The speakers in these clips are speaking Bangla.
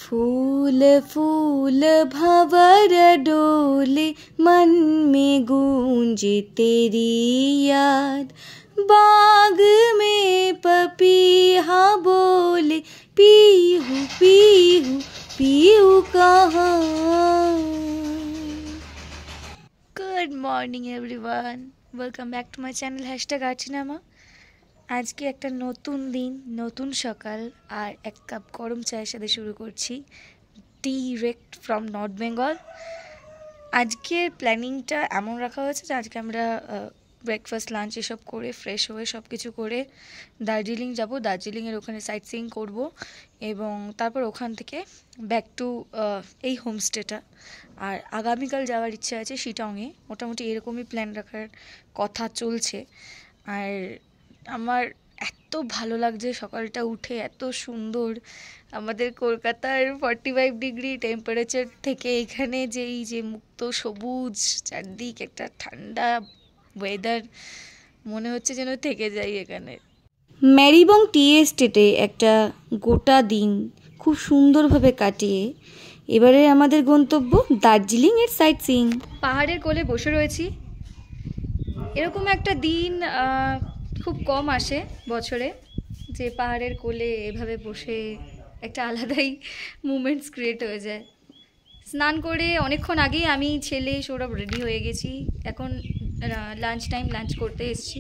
फूल फूल भंवर डोले, मन में गूंजे तेरी याद। बाग में पपीहा बोले, पीहू पीहू पीहू कहाँ। Good morning everyone, welcome back to my channel #Archinama. आज के एक नतून दिन नतून सकाल और एक कप गरम चायेर साथे शुरू करছি डिरेक्ट फ्रम नर्थ बेंगल। आज के प्लैनिंगटा एमन रखा হয়েছে যে আজকে আমরা ব্রেকফাস্ট লাঞ্চ এসব করে ফ্রেশ হয়ে সব কিছু করে দার্জিলিং যাব। দার্জিলিংয়ের ওখানে সাইট সিইং করব এবং তারপর ওখান থেকে ব্যাক টু এই হোমস্টেটা। আর আগামীকাল যাওয়ার ইচ্ছা আছে শিটংয়ে। মোটামুটি এরকমই প্ল্যান রাখার কথা চলছে। আর আমার এত ভালো লাগছে সকালটা উঠে, এত সুন্দর। আমাদের কলকাতার 45 ডিগ্রি টেম্পারেচার থেকে এখানে যেই যে মুক্ত সবুজ চারদিক, একটা ঠান্ডা ওয়েদার, মনে হচ্ছে যেন থেকে যাই এখানে। ম্যারিবং টি এস্টেটে একটা গোটা দিন খুব সুন্দরভাবে কাটিয়ে এবারে আমাদের গন্তব্য দার্জিলিংয়ের সাইট সিইং। পাহাড়ের কোলে বসে রয়েছি। এরকম একটা দিন খুব কম আসে বছরে, যে পাহাড়ের কোলে এভাবে বসে একটা আলাদাই মুমেন্টস ক্রিয়েট হয়ে যায়। স্নান করে অনেকক্ষণ আগেই আমি ছেলে সৌরভ রেডি হয়ে গেছি। এখন লাঞ্চ টাইম, লাঞ্চ করতে এসেছি।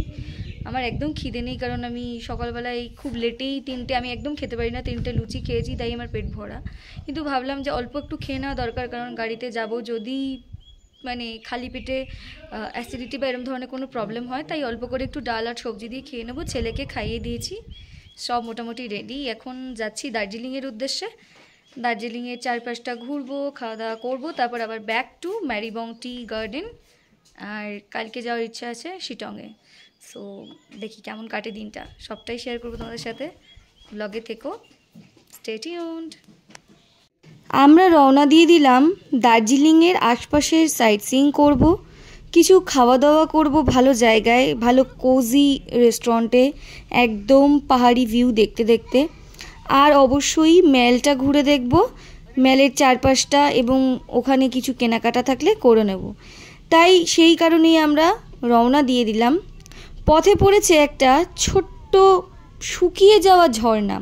আমার একদম খিদে নেই, কারণ আমি সকালবেলায় খুব লেটেই আমি একদম খেতে পারি না, 3টে লুচি খেয়েছি, তাই আমার পেট ভরা। কিন্তু ভাবলাম যে অল্প একটু খেয়ে নেওয়া দরকার, কারণ গাড়িতে যাব, যদি মানে খালি পেটে অ্যাসিডিটি বা এরকম ধরনের কোনো প্রবলেম হয়, তাই অল্প করে একটু ডাল আর সবজি দিয়ে খেয়ে নেবো। ছেলেকে খাইয়ে দিয়েছি, সব মোটামুটি রেডি। এখন যাচ্ছি দার্জিলিংয়ের উদ্দেশ্যে। দার্জিলিংয়ের চারপাশটা ঘুরবো, খাওয়া দাওয়া করবো, তারপর আবার ব্যাক টু ম্যারিবং টি গার্ডেন। আর কালকে যাওয়ার ইচ্ছা আছে শিটংয়ে। সো দেখি কেমন কাটে দিনটা, সবটাই শেয়ার করবো তোমাদের সাথে। ব্লগে থেকো, স্টে টিউনড। আমরা রওনা দিয়ে দিলাম দার্জিলিংয়ের আশপাশের সাইট সিইং করব, কিছু খাওয়া দাওয়া করব ভালো জায়গায়, ভালো কোজি রেস্টুরেন্টে, একদম পাহাড়ি ভিউ দেখতে দেখতে। আর অবশ্যই মেলটা ঘুরে দেখব, মেলের চারপাশটা, এবং ওখানে কিছু কেনাকাটা থাকলে করে নেব। তাই সেই কারণেই আমরা রওনা দিয়ে দিলাম। পথে পড়েছে একটা ছোট্ট শুকিয়ে যাওয়া ঝর্ণা।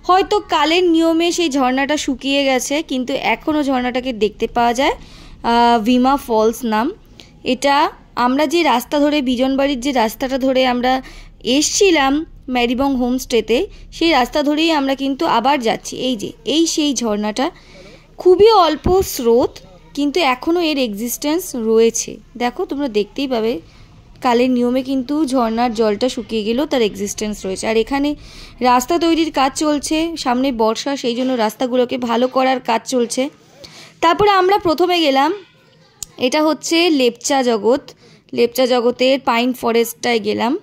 হয়তো কালের নিয়মে সেই ঝর্ণাটা শুকিয়ে গেছে, কিন্তু এখনও ঝর্ণাটাকে দেখতে পাওয়া যায়। ভিমা ফলস নাম এটা। আমরা যে রাস্তা ধরে, বিজনবাড়ির যে রাস্তাটা ধরে আমরা এসছিলাম ম্যারিবং হোমস্টেতে, সেই রাস্তা ধরেই আমরা কিন্তু আবার যাচ্ছি। এই সেই ঝর্ণাটা, খুবই অল্প স্রোত, কিন্তু এখনও এর এক্সিস্টেন্স রয়েছে। দেখো, তোমরা দেখতেই পাবে, কালের নিয়মে কিন্তু ঝর্ণার জলটা শুকিয়ে গেলেও তার এক্সিস্টেন্স রয়েছে। আর এখানে রাস্তা তৈরির কাজ চলছে, সামনে বর্ষা, সেই জন্য রাস্তাগুলোকে ভালো করার কাজ চলছে। তারপরে আমরা প্রথমে গেলাম, এটা হচ্ছে লেপচা জগৎ। লেপচা জগতের পাইন ফরেস্টটায় গেলাম।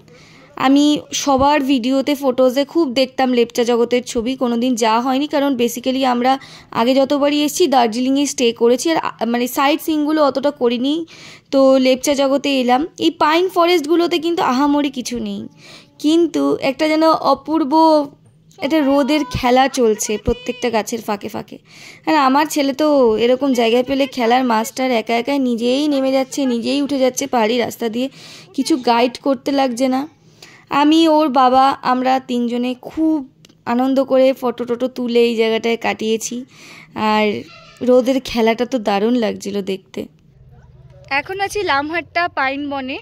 আমি সবার ভিডিওতে, ফটোজে খুব দেখতাম লেপচা জগতের ছবি, কোনো দিন যাওয়া হয়নি, কারণ বেসিক্যালি আমরা আগে যতবারই এসেছি দার্জিলিংয়ে স্টে করেছি, আর মানে সাইট সিইংগুলো অতটা করিনি। তো লেপচা জগতে এলাম। এই পাইন ফরেস্টগুলোতে কিন্তু আহামরি কিছু নেই, কিন্তু একটা যেন অপূর্ব একটা রোদের খেলা চলছে প্রত্যেকটা গাছের ফাঁকে ফাঁকে। আর আমার ছেলে তো এরকম জায়গায় পেলে খেলার মাস্টার, একা একা নিজেই নেমে যাচ্ছে, নিজেই উঠে যাচ্ছে পাহাড়ি রাস্তা দিয়ে, কিছু গাইড করতে লাগছে না। আমি, ওর বাবা, আমরা তিনজনে খুব আনন্দ করে ফটো টটো তুলে এই জায়গাটায় কাটিয়েছি। আর রোদের খেলাটা তো দারুণ লাগছিল দেখতে। এখন আছি লামহাট্টা পাইন বনে।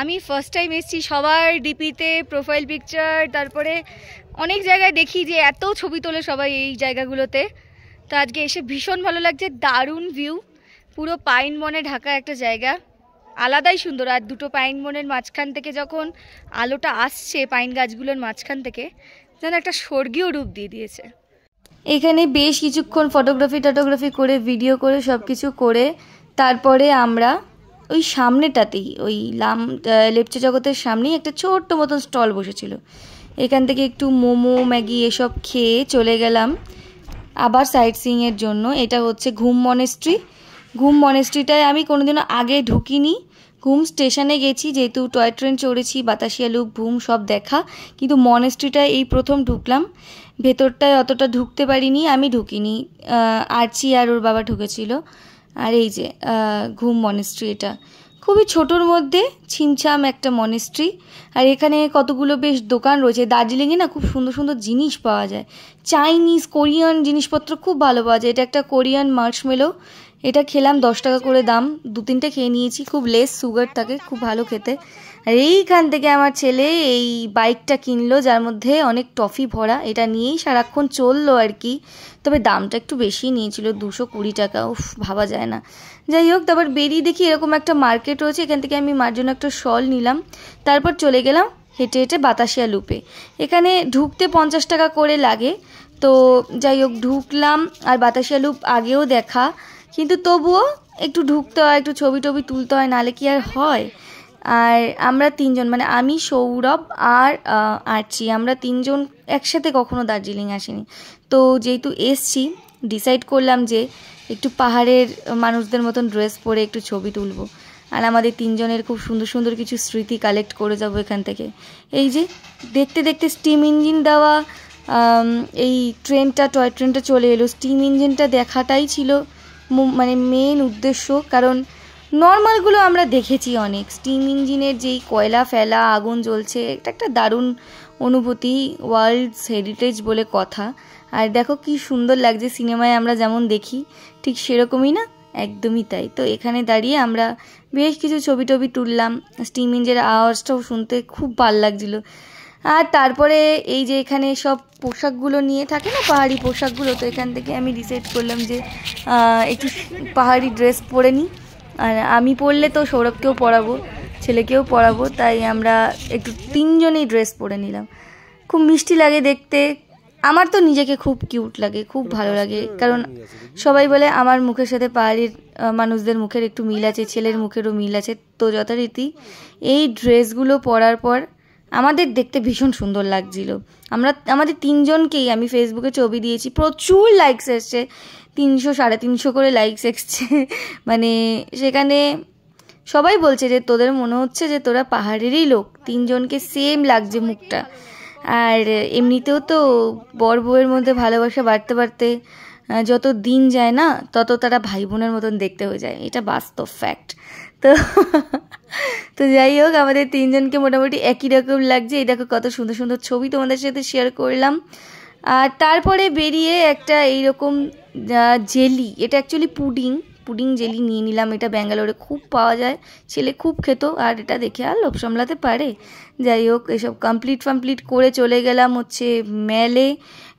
আমি ফার্স্ট টাইম এসেছি। সবার ডিপিতে প্রোফাইল পিকচার, তারপরে অনেক জায়গায় দেখি যে এত ছবি তোলে সবাই এই জায়গাগুলোতে। তো আজকে এসে ভীষণ ভালো লাগছে, দারুণ ভিউ, পুরো পাইন বনে ঢাকা একটা জায়গা, আলাদাই সুন্দর। আর দুটো পাইন বনের মাঝখান থেকে যখন আলোটা আসছে পাইন গাছগুলোর মাঝখান থেকে, যেন একটা স্বর্গীয় রূপ দিয়ে দিয়েছে। এখানে বেশ কিছুক্ষণ ফটোগ্রাফি করে, ভিডিও করে, সব কিছু করে তারপরে আমরা ওই সামনেটাতেই, ওই লেপচা জগতের সামনেই একটা ছোট্ট মতন স্টল বসেছিল, এখান থেকে একটু মোমো, ম্যাগি এসব খেয়ে চলে গেলাম আবার সাইট সিইংয়ের জন্য। এটা হচ্ছে ঘুম মনেস্ট্রি। ঘুম মনেস্ট্রিটায় আমি কোনোদিনও আগে ঢুকিনি, ঘুম স্টেশনে গেছি, যেহেতু টয় ট্রেন চড়েছি, বাতাসিয়া লুপ, ঘুম সব দেখা, কিন্তু মনেস্ট্রিটা এই প্রথম ঢুকলাম। ভেতরটায় অতটা ঢুকতে পারিনি, আমি ঢুকিনি, আর্চি আর ওর বাবা ঢুকেছিল। আর এই যে ঘুম মনেস্ট্রি, এটা খুবই ছোটোর মধ্যে ছিমছাম একটা মনেস্ট্রি। আর এখানে কতগুলো বেশ দোকান রয়েছে। দার্জিলিংয়ে না খুব সুন্দর সুন্দর জিনিস পাওয়া যায়, চাইনিজ কোরিয়ান জিনিসপত্র খুব ভালো পাওয়া যায়। এটা একটা কোরিয়ান মার্শমেলো, এটা খেলাম, 10 টাকা করে দাম, 2-3টে খেয়ে নিয়েছি, খুব লেস সুগার থাকে, খুব ভালো খেতে। আর এইখান থেকে আমার ছেলে এই বাইকটা কিনলো, যার মধ্যে অনেক টফি ভরা, এটা নিয়েই সারাক্ষণ চললো আর কি। তবে দামটা একটু বেশি নিয়েছিল, 220 টাকা, উফ ভাবা যায় না। যাই হোক, তারপর বেরিয়ে দেখি এরকম একটা মার্কেট রয়েছে, এখান থেকে আমি মার জন্য একটা শল নিলাম। তারপর চলে গেলাম হেঁটে হেঁটে বাতাসিয়া লুপে। এখানে ঢুকতে 50 টাকা করে লাগে। তো যাই হোক ঢুকলাম, আর বাতাসিয়া লুপ আগেও দেখা, কিন্তু তবুও একটু ঢুকতে হয়, একটু ছবি টবি তুলতে হয়, নাহলে কি আর হয়। আর আমরা 3জন, মানে আমি, সৌরভ আর আর্চি, আমরা 3জন একসাথে কখনো দার্জিলিং আসিনি। তো যেহেতু এসছি, ডিসাইড করলাম যে একটু পাহাড়ের মানুষদের মতন ড্রেস পরে একটু ছবি তুলবো, আর আমাদের 3জনের খুব সুন্দর সুন্দর কিছু স্মৃতি কালেক্ট করে যাবো এখান থেকে। এই যে দেখতে দেখতে স্টিম ইঞ্জিন দেওয়া এই ট্রেনটা, টয় ট্রেনটা চলে এলো। স্টিম ইঞ্জিনটা দেখাটাই ছিল মানে মেন উদ্দেশ্য, কারণ নর্মালগুলো আমরা দেখেছি অনেক, স্টিম ইঞ্জিনের যেই কয়লা ফেলা, আগুন জ্বলছে, এটা একটা দারুণ অনুভূতি, ওয়ার্ল্ডস হেরিটেজ বলে কথা। আর দেখো কি সুন্দর লাগছে, সিনেমায় আমরা যেমন দেখি ঠিক সেরকমই না, একদমই তাই। তো এখানে দাঁড়িয়ে আমরা বেশ কিছু ছবি টবি তুললাম, স্টিম ইঞ্জিনের আওয়াজটাও শুনতে খুব ভালো লাগছিলো। আর তারপরে এই যে এখানে সব পোশাকগুলো নিয়ে থাকে না, পাহাড়ি পোশাকগুলো, তো এখান থেকে আমি ডিসাইড করলাম যে একটু পাহাড়ি ড্রেস পরে নিই। আর আমি পরলে তো সৌরভকেও পরাবো, ছেলেকেও পরাবো, তাই আমরা একটু 3জনেই ড্রেস পরে নিলাম। খুব মিষ্টি লাগে দেখতে, আমার তো নিজেকে খুব কিউট লাগে, খুব ভালো লাগে, কারণ সবাই বলে আমার মুখের সাথে পাহাড়ির মানুষদের মুখের একটু মিল আছে, ছেলের মুখেরও মিল আছে। তো যথারীতি এই ড্রেসগুলো পরার পর আমাদের দেখতে ভীষণ সুন্দর লাগছিল। আমাদের 3জনকেই আমি ফেসবুকে ছবি দিয়েছি, প্রচুর লাইকস এসছে, 300-350 করে লাইকস এসছে। মানে সেখানে সবাই বলছে যে তোদের মনে হচ্ছে যে তোরা পাহাড়েরই লোক, 3জনকে সেম লাগছে মুখটা। আর এমনিতেও তো বর বউয়ের মধ্যে ভালোবাসা বাড়তে বাড়তে যত দিন যায় না, তত তারা ভাই বোনের মতন দেখতে হয়ে যায়, এটা বাস্তব ফ্যাক্ট। তো তো যাই হোক, আমাদের 3জনকে মোটামুটি একই রকম লাগছে। এই দেখো কত সুন্দর সুন্দর ছবি তোমাদের সাথে শেয়ার করলাম। আর তারপরে বেরিয়ে একটা এইরকম জেলি, এটা অ্যাকচুয়ালি পুডিং জেলি নিয়ে নিলাম, এটা ব্যাঙ্গালোরে খুব পাওয়া যায়, ছেলে খুব খেত, আর এটা দেখে আর লোভ সামলাতে পারে। যাই হোক, এসব কমপ্লিট করে চলে গেলাম হচ্ছে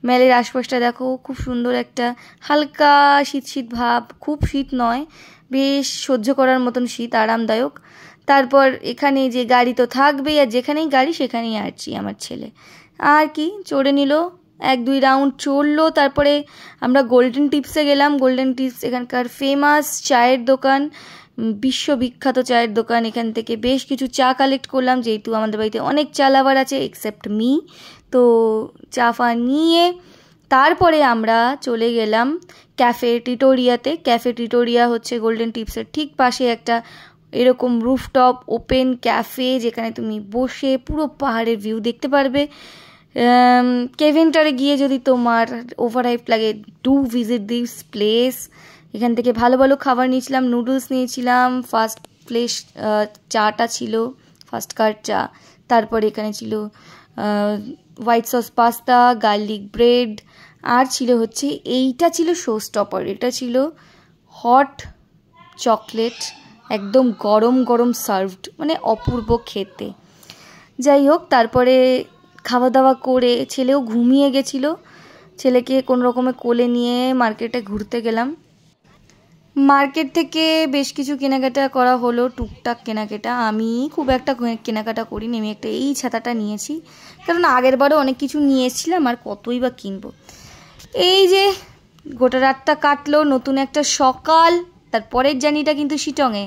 মেলের আশপাশটা দেখো, খুব সুন্দর একটা হালকা শীত ভাব, খুব শীত নয়, বেশ সহ্য করার মতন শীত, আরামদায়ক। তারপর এখানে যে গাড়ি তো থাকবেই, আর যেখানেই গাড়ি সেখানেই আসছি আমার ছেলে, আর কি চড়ে নিল, 1-2 রাউন্ড চড়লো। তারপরে আমরা গোল্ডেন টিপসে গেলাম। গোল্ডেন টিপস এখানকার ফেমাস চায়ের দোকান, বিশ্ববিখ্যাত চায়ের দোকান। এখান থেকে বেশ কিছু চা কালেক্ট করলাম, যেহেতু আমাদের বাড়িতে অনেক চা লাভার আছে এক্সেপ্ট মি। তো চা ফা নিয়ে তারপরে আমরা চলে গেলাম ক্যাফে টিটোরিয়াতে। ক্যাফে টিটোরিয়া হচ্ছে গোল্ডেন টিপসের ঠিক পাশে একটা এরকম রুফটপ ওপেন ক্যাফে, যেখানে তুমি বসে পুরো পাহাড়ের ভিউ দেখতে পারবে। কেভেন্টারে গিয়ে যদি তোমার ওভারহাইপ লাগে, ডু ভিজিট দিস প্লেস। এখান থেকে ভালো ভালো খাবার নিয়েছিলাম, নুডলস নিয়েছিলাম, ফার্স্ট প্লেস চাটা ছিল, ফার্স্ট কার চা। তারপরে এখানে ছিল white sauce pasta, garlic bread, আর ছিল হচ্ছে এইটা ছিল শো স্টপার, এটা ছিল হট চকলেট, একদম গরম গরম সার্ভড, মানে অপূর্ব খেতে। যাই হোক, তারপরে খাওয়া দাওয়া করে ছেলেও ঘুমিয়ে গেছিলো, ছেলেকে কোনো রকমে কোলে নিয়ে মার্কেটে ঘুরতে গেলাম। মার্কেট থেকে বেশ কিছু কেনাকাটা করা হলো, টুকটাক কেনাকাটা। আমি খুব একটা কেনাকাটা করিনি, আমি একটা এই ছাতাটা নিয়েছি, কারণ আগের বারও অনেক কিছু নিয়ে এসেছিলাম, আর কতই বা কিনবো। এই যে গোটা রাতটা কাটলো, নতুন একটা সকাল। তারপরের জার্নিটা কিন্তু শিটংয়ে।